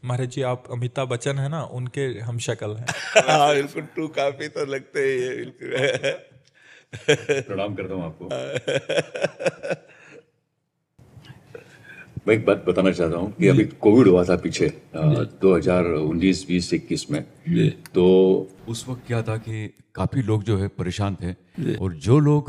महाराज जी, आप अमिताभ बच्चन है ना, उनके हम शक्ल हैं। हाँ बिल्कुल, टू काफी तो लगते ही है बिल्कुल। प्रणाम करता हूँ आपको। मैं एक बात बताना चाहता हूँ कि अभी कोविड हुआ था पीछे 2019, 20, 21 में। तो उस वक्त क्या था कि काफ़ी लोग जो है परेशान थे, और जो लोग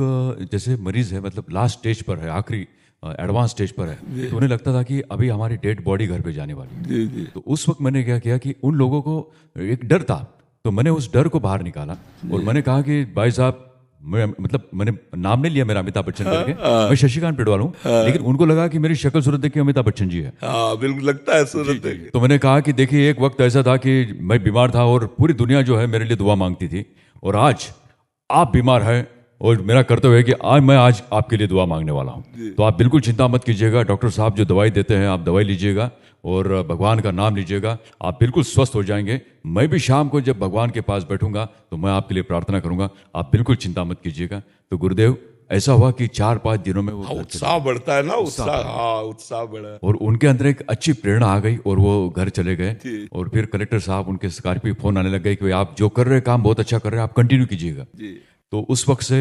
जैसे मरीज है, मतलब लास्ट स्टेज पर है, आखिरी एडवांस स्टेज पर है, तो उन्हें लगता था कि अभी हमारी डेड बॉडी घर पे जाने वाली है। तो उस वक्त मैंने क्या किया कि उन लोगों को एक डर था, तो मैंने उस डर को बाहर निकाला और मैंने कहा कि भाई साहब, मैंने नाम नहीं लिया मेरा अमिताभ बच्चन करके, मैं शशिकांत पिडवाल हूँ, लेकिन उनको लगा कि मेरी शक्ल सूरत देख के अमिताभ बच्चन जी है। हाँ बिल्कुल लगता है सूरत देख के। तो मैंने कहा कि देखिए, एक वक्त ऐसा था कि मैं बीमार था और पूरी दुनिया जो है मेरे लिए दुआ मांगती थी, और आज आप बीमार हैं और मेरा कर्तव्य है कि मैं आज आपके लिए दुआ मांगने वाला हूँ। तो आप बिल्कुल चिंता मत कीजिएगा, डॉक्टर साहब जो दवाई देते हैं आप दवाई लीजिएगा और भगवान का नाम लीजिएगा, आप बिल्कुल स्वस्थ हो जाएंगे। मैं भी शाम को जब भगवान के पास बैठूंगा तो मैं आपके लिए प्रार्थना करूंगा, आप बिल्कुल चिंता मत कीजिएगा। तो गुरुदेव, ऐसा हुआ कि 4-5 दिनों में वो उत्साह बढ़ता है ना, उत्साह बढ़ा, और उनके अंदर एक अच्छी प्रेरणा आ गई और वो घर चले गए। और फिर कलेक्टर साहब, उनके स्कॉर्पियो फोन आने लग गए कि आप जो कर रहे हैं काम बहुत अच्छा कर रहे हैं, आप कंटिन्यू कीजिएगा। तो उस वक्त से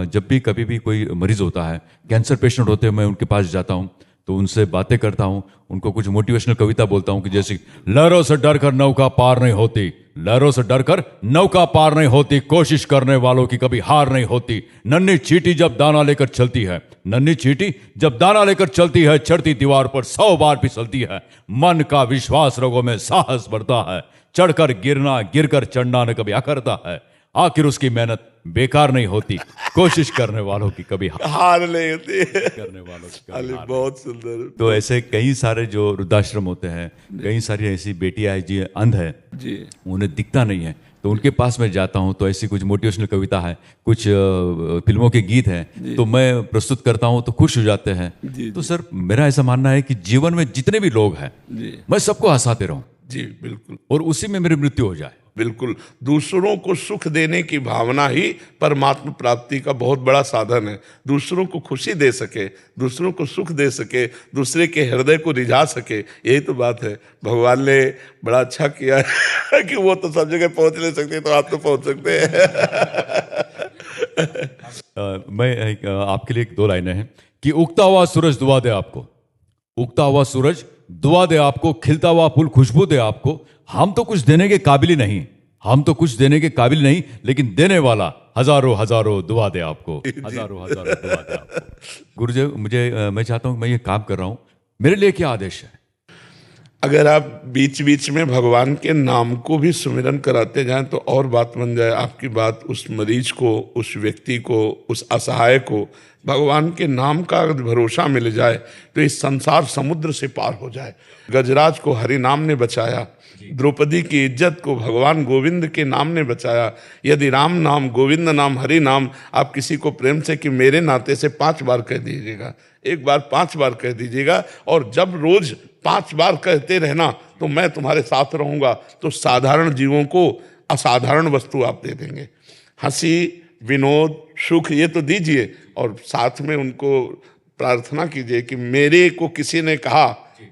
जब भी कभी भी कोई मरीज होता है, कैंसर पेशेंट होते हैं, मैं उनके पास जाता हूँ तो उनसे बातें करता हूँ, उनको कुछ मोटिवेशनल कविता बोलता हूँ कि जैसे लहरों से डर कर नौका पार नहीं होती, लहरों से डर कर नौका पार नहीं होती, कोशिश करने वालों की कभी हार नहीं होती, नन्ही चींटी जब दाना लेकर चलती है, नन्ही चींटी जब दाना लेकर चलती है, चढ़ती दीवार पर 100 बार फिसलती है, मन का विश्वास रगों में साहस बढ़ता है, चढ़कर गिरना गिरकर चढ़ना न कभी अखरता है, आखिर उसकी मेहनत बेकार नहीं होती, कोशिश करने वालों की कभी हार नहीं होती, करने वालों की कभी हार। बहुत सुंदर। तो ऐसे कई सारे जो वृद्धाश्रम होते हैं, कई सारी ऐसी बेटियां हैं जी अंध है जी, उन्हें दिखता नहीं है, तो उनके पास मैं जाता हूँ तो ऐसी कुछ मोटिवेशनल कविता है, कुछ फिल्मों के गीत हैं, तो मैं प्रस्तुत करता हूँ तो खुश हो जाते हैं। तो सर, मेरा ऐसा मानना है कि जीवन में जितने भी लोग हैं मैं सबको हंसाते रहूं जी, बिल्कुल, और उसी में मेरी मृत्यु हो जाए। बिल्कुल, दूसरों को सुख देने की भावना ही परमात्मा प्राप्ति का बहुत बड़ा साधन है। दूसरों को खुशी दे सके, दूसरों को सुख दे सके, दूसरे के हृदय को रिझा सके, यही तो बात है। भगवान ने बड़ा अच्छा किया है कि वो तो सब जगह पहुंच नहीं सकते, तो आप तो पहुंच सकते हैं। मैं आपके लिए 2 लाइनें हैं कि उगता हुआ सूरज दुआ दे आपको, उगता हुआ सूरज दुआ दे आपको, खिलता हुआ फूल खुशबू दे आपको, हम तो कुछ देने के काबिल ही नहीं, हम तो कुछ देने के काबिल नहीं, लेकिन देने वाला हजारों हजारों दुआ दे आपको, हजारों हजारों दुआ दे आपको। गुरुदेव, मैं चाहता हूं, मैं ये काम कर रहा हूं, मेरे लिए क्या आदेश है? अगर आप बीच बीच में भगवान के नाम को भी सुमिरन कराते जाएं तो और बात बन जाए। आपकी बात उस मरीज को, उस व्यक्ति को, उस असहाय को भगवान के नाम का अगर भरोसा मिल जाए तो इस संसार समुद्र से पार हो जाए। गजराज को हरि नाम ने बचाया, द्रौपदी की इज्जत को भगवान गोविंद के नाम ने बचाया। यदि राम नाम, गोविंद नाम, हरि नाम आप किसी को प्रेम से कि मेरे नाते से 5 बार कह दीजिएगा, एक बार 5 बार कह दीजिएगा, और जब रोज 5 बार कहते रहना तो मैं तुम्हारे साथ रहूंगा, तो साधारण जीवों को असाधारण वस्तु आप दे देंगे। हंसी, विनोद, सुख ये तो दीजिए, और साथ में उनको प्रार्थना कीजिए कि मेरे को किसी ने कहा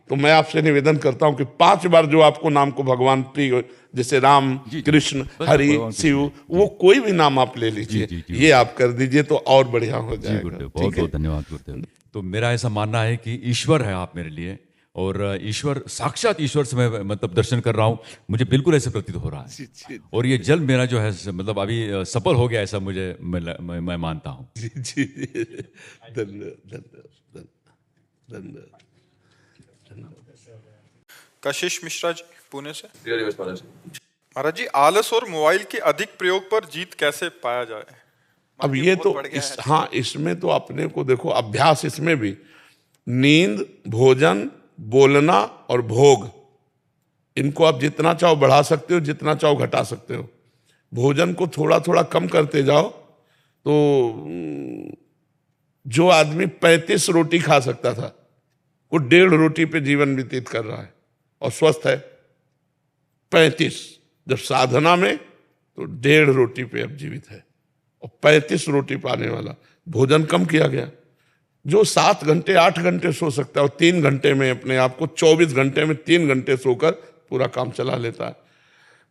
तो मैं आपसे निवेदन करता हूं कि 5 बार जो आपको नाम को भगवान प्रिय, जैसे राम, कृष्ण, हरि, शिव, वो कोई भी नाम आप ले लीजिए, ये आप कर दीजिए तो और बढ़िया हो जाएगा। बहुत बहुत धन्यवाद गुरुदेव। तो मेरा ऐसा मानना है कि ईश्वर है आप मेरे लिए, और ईश्वर, साक्षात ईश्वर से मैं मतलब दर्शन कर रहा हूँ, मुझे बिल्कुल ऐसे प्रतीत हो रहा है, और ये जल मेरा जो है मतलब अभी सफल हो गया, ऐसा मुझे मैं मानता हूँ। जी जी, धन्यवाद धन्यवाद। कशिश मिश्रा जी, पुणे से। महाराज जी, आलस और मोबाइल के अधिक प्रयोग पर जीत कैसे पाया जाए? अब ये तो हाँ, इसमें तो अपने को देखो, अभ्यास इसमें भी, नींद, भोजन, बोलना और भोग, इनको आप जितना चाहो बढ़ा सकते हो, जितना चाहो घटा सकते हो। भोजन को थोड़ा थोड़ा कम करते जाओ, तो जो आदमी 35 रोटी खा सकता था वो 1.5 रोटी पे जीवन व्यतीत कर रहा है और स्वस्थ है। 35, जब साधना में तो 1.5 रोटी पे अब जीवित है, और 35 रोटी पाने वाला। भोजन कम किया गया। जो 7 घंटे 8 घंटे सो सकता है, और 3 घंटे में अपने आप को 24 घंटे में 3 घंटे सोकर पूरा काम चला लेता है।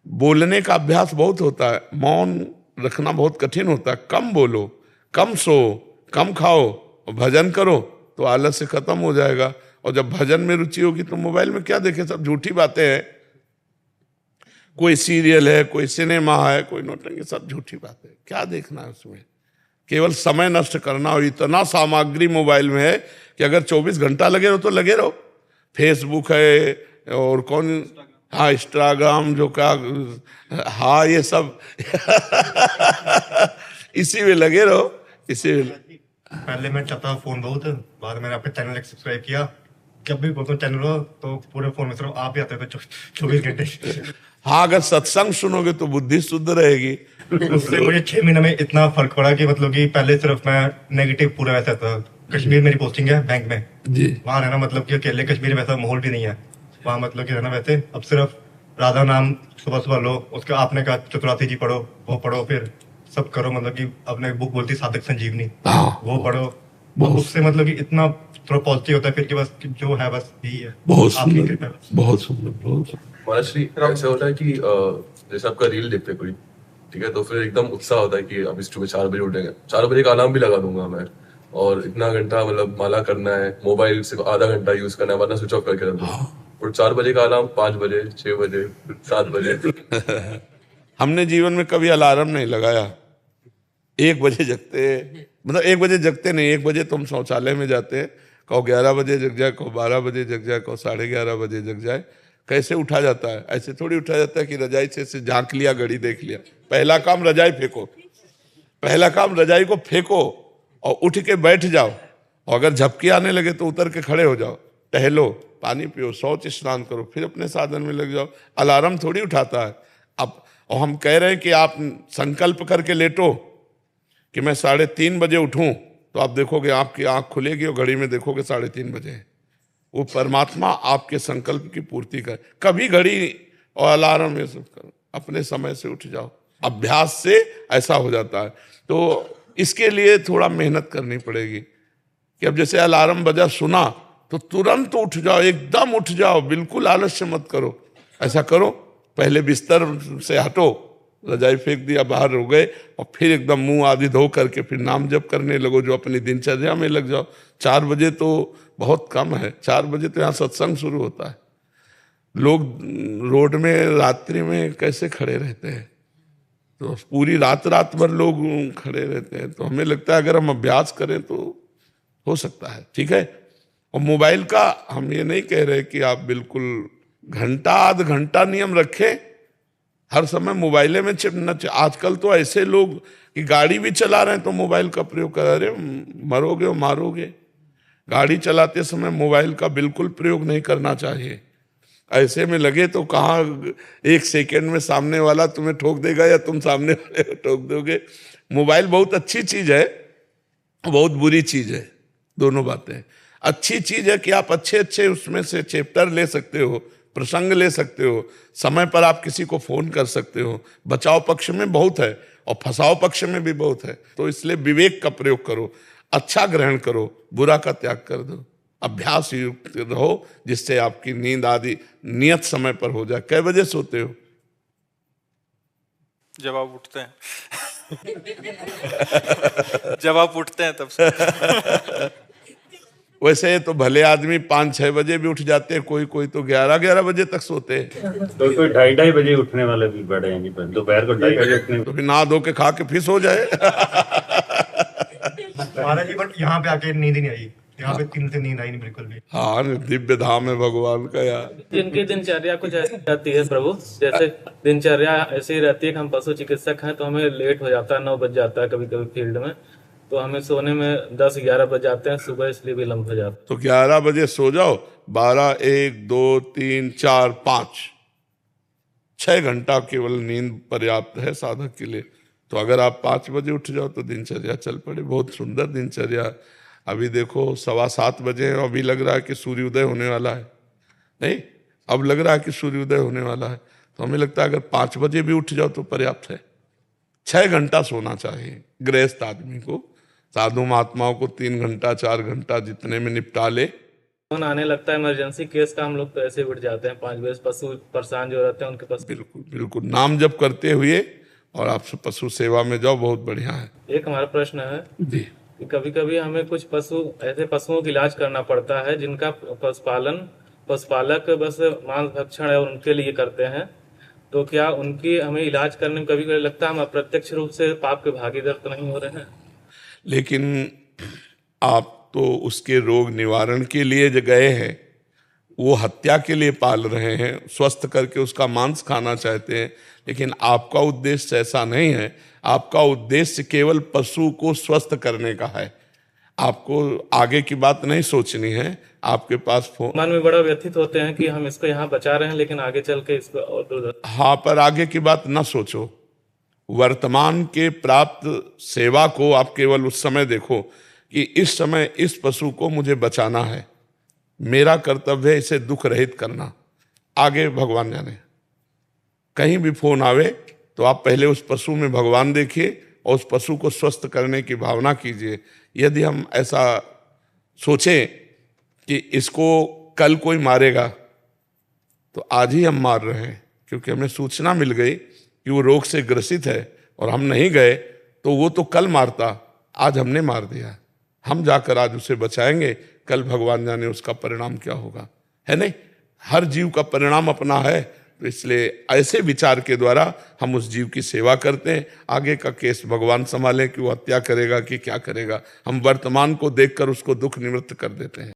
बोलने का अभ्यास बहुत होता है, मौन रखना बहुत कठिन होता है। कम बोलो, कम सो, कम खाओ और भजन करो तो आलस्य खत्म हो जाएगा। और जब भजन में रुचि होगी तो मोबाइल में क्या देखे, सब झूठी बातें हैं। कोई सीरियल है, कोई सिनेमा है, कोई नौटंकी, सब झूठी बातें, क्या देखना है उसमें, केवल समय नष्ट करना। और इतना सामग्री मोबाइल में है कि अगर 24 घंटा लगे रहो तो लगे रहो। फेसबुक है और कौन, हाँ इंस्टाग्राम, जो क्या, हाँ ये सब इसी में लगे रहो, इसी में। पहले मैं चलाता था फोन बहुत, बाद में मैंने आपका चैनल एक सब्सक्राइब किया। जब भी बोलता हूँ चैनल हो तो पूरे फोन में सिर्फ आप ही आते थे 24 घंटे। हाँ, अगर सत्संग सुनोगे तो बुद्धि शुद्ध रहेगी। उससे मुझे 6 महीने में इतना फर्क पड़ा कि मतलब कि पहले सिर्फ मैं नेगेटिव पूरा वैसा था। कश्मीर मेरी पोस्टिंग है बैंक में जी, वहाँ रहना मतलब कि अकेले कश्मीर वैसा माहौल भी नहीं है वहाँ, मतलब कि रहना वैसे। अब सिर्फ राधा नाम सुबह सुबह लो, उसका आपने कहा चतुरार्थी जी पढ़ो, वो पढ़ो, फिर सब करो। मतलब कि अपने बुक बोलती साधक संजीवनी, वो पढ़ो। उससे मतलब कि इतना थोड़ा पॉजिटिव होता है फिर कि बस जो है बस यही है। बहुत आपकी सुंदर, कृपा है बस। बहुत सुंदर, बहुत सुंदर। महाराष्ट्री ऐसा होता है कि जैसे आपका रील देखते कोई, ठीक है, तो फिर एकदम उत्साह होता है कि अब इस सुबह 4 बजे उठेंगे। 4 बजे का अलार्म भी लगा दूंगा मैं, और इतना घंटा मतलब माला करना है, मोबाइल सिर्फ आधा घंटा यूज करना है, वरना स्विच ऑफ करके रख दूंगा। और 4 बजे का अलार्म 5 बजे, 6 बजे, 7 बजे। हमने जीवन में कभी अलार्म नहीं लगाया। 1 बजे जगते, मतलब 1 बजे जगते नहीं, 1 बजे तुम शौचालय में जाते हैं, कहो 11 बजे जग जाए, कहो 12 बजे जग जाए, कहो 11:30 बजे जग जाए। कैसे उठा जाता है? ऐसे थोड़ी उठा जाता है कि रजाई से झांक लिया, घड़ी देख लिया। पहला काम रजाई फेंको, पहला काम रजाई को फेंको और उठ के बैठ जाओ। और अगर झपकी आने लगे तो उतर के खड़े हो जाओ, टहलो, पानी पियो, शौच स्नान करो, फिर अपने साधन में लग जाओ। अलार्म थोड़ी उठाता है। अब और हम कह रहे हैं कि आप संकल्प करके लेटो कि मैं 3:30 बजे उठूं, तो आप देखोगे आपकी आंख खुलेगी और घड़ी में देखोगे 3:30 बजे। वो परमात्मा आपके संकल्प की पूर्ति कर। कभी घड़ी और अलार्म ये सब करो, अपने समय से उठ जाओ। अभ्यास से ऐसा हो जाता है। तो इसके लिए थोड़ा मेहनत करनी पड़ेगी कि अब जैसे अलार्म बजा, सुना तो तुरंत उठ जाओ, एकदम उठ जाओ, बिल्कुल आलस्य मत करो। ऐसा करो, पहले बिस्तर से हटो, रजाई फेंक दिया, बाहर हो गए, और फिर एकदम मुंह आदि धो करके फिर नाम जप करने लगो, जो अपनी दिनचर्या में लग जाओ। 4 बजे तो बहुत कम है, 4 बजे तो यहाँ सत्संग शुरू होता है। लोग रोड में रात्रि में कैसे खड़े रहते हैं, तो पूरी रात भर लोग खड़े रहते हैं। तो हमें लगता है अगर हम अभ्यास करें तो हो सकता है, ठीक है। और मोबाइल का हम ये नहीं कह रहे कि आप बिल्कुल घंटा आध घंटा नियम रखें, हर समय मोबाइले में चिपना। आजकल तो ऐसे लोग कि गाड़ी भी चला रहे हैं तो मोबाइल का प्रयोग कर रहे हैं, मरोगे और मारोगे। गाड़ी चलाते समय मोबाइल का बिल्कुल प्रयोग नहीं करना चाहिए। ऐसे में लगे तो कहाँ 1 सेकेंड में सामने वाला तुम्हें ठोक देगा या तुम सामने वाले को ठोक दोगे। मोबाइल बहुत अच्छी चीज है, बहुत बुरी चीज है, दोनों बातें। अच्छी चीज है कि आप अच्छे अच्छे उसमें से चैप्टर ले सकते हो, प्रसंग ले सकते हो, समय पर आप किसी को फोन कर सकते हो। बचाव पक्ष में बहुत है और फंसाव पक्ष में भी बहुत है। तो इसलिए विवेक का प्रयोग करो, अच्छा ग्रहण करो, बुरा का त्याग कर दो, अभ्यास युक्त रहो, जिससे आपकी नींद आदि नियत समय पर हो जाए। कै बजे सोते हो? जब आप उठते हैं। जब आप उठते हैं तब से। वैसे तो भले आदमी 5-6 बजे भी उठ जाते हैं, कोई कोई तो 11-11 बजे तक सोते हैं। तो कोई 2:30 बजे उठने वाले भी बड़े हैं जी, दोपहर को 2:30 बजे उठने। तो फिर नहा धो के खा के फिर सो जाए। महाराज जी, बट यहाँ पे आके नींद ही नहीं आई, यहाँ पे 3 से नींद आई नहीं बिल्कुल भी। हाँ, दिव्य धाम है भगवान का यार। इनकी दिनचर्या कुछ ऐसी रहती है प्रभु, जैसे दिनचर्या ऐसी रहती है कि हम पशु चिकित्सक हैं तो हमें लेट हो जाता है, 9 बज जाता है कभी कभी फील्ड में, तो हमें सोने में 10-11 बज जाते हैं सुबह, इसलिए भी लंब हो जाता है। तो 11 बजे सो जाओ, 12, 1, 2, 3, 4, 5, 6 घंटा केवल नींद पर्याप्त है साधक के लिए। तो अगर आप 5 बजे उठ जाओ तो दिनचर्या चल पड़े। बहुत सुंदर दिनचर्या। अभी देखो 7:15 बजे हैं, अभी लग रहा है कि सूर्योदय होने वाला है। नहीं, अब लग रहा है कि सूर्योदय होने वाला है। तो हमें लगता है अगर 5 बजे भी उठ जाओ तो पर्याप्त है। 6 घंटा सोना चाहिए गृहस्थ आदमी को। साधु महात्माओं को 3 घंटा 4 घंटा जितने में निपटा ले। फोन आने लगता है इमरजेंसी केस का, हम लोग तो ऐसे उठ जाते हैं 5 बजे। पशु परेशान जो रहते हैं उनके पास। बिल्कुल बिल्कुल, नाम जप करते हुए और आप पशु सेवा में जाओ, बहुत बढ़िया है। एक हमारा प्रश्न है जी, कि कभी कभी हमें कुछ ऐसे पशुओं का इलाज करना पड़ता है जिनका पशुपालक बस मांस भक्षण है और उनके लिए करते हैं, तो क्या उनकी हमें इलाज करने में कभी कभी लगता है हम अप्रत्यक्ष रूप से पाप के भागीदार तो नहीं हो रहे हैं? लेकिन आप तो उसके रोग निवारण के लिए जो गए हैं, वो हत्या के लिए पाल रहे हैं, स्वस्थ करके उसका मांस खाना चाहते हैं, लेकिन आपका उद्देश्य ऐसा नहीं है। आपका उद्देश्य केवल पशु को स्वस्थ करने का है। आपको आगे की बात नहीं सोचनी है। आपके पास फोन, मन में बड़ा व्यथित होते हैं कि हम इसको यहाँ बचा रहे हैं लेकिन आगे चल के इसको और हाँ, पर आगे की बात ना सोचो। वर्तमान के प्राप्त सेवा को आप केवल उस समय देखो कि इस समय इस पशु को मुझे बचाना है, मेरा कर्तव्य है इसे दुख रहित करना। आगे भगवान जाने। कहीं भी फोन आवे तो आप पहले उस पशु में भगवान देखिए और उस पशु को स्वस्थ करने की भावना कीजिए। यदि हम ऐसा सोचें कि इसको कल कोई मारेगा, तो आज ही हम मार रहे हैं, क्योंकि हमें सूचना मिल गई कि वो रोग से ग्रसित है और हम नहीं गए तो वो तो कल मारता, आज हमने मार दिया। हम जाकर आज उसे बचाएंगे, कल भगवान जाने उसका परिणाम क्या होगा, है नहीं? हर जीव का परिणाम अपना है, तो इसलिए ऐसे विचार के द्वारा हम उस जीव की सेवा करते हैं। आगे का केस भगवान संभालें कि वो हत्या करेगा कि क्या करेगा। हम वर्तमान को देखकर उसको दुख निवृत्त कर देते हैं।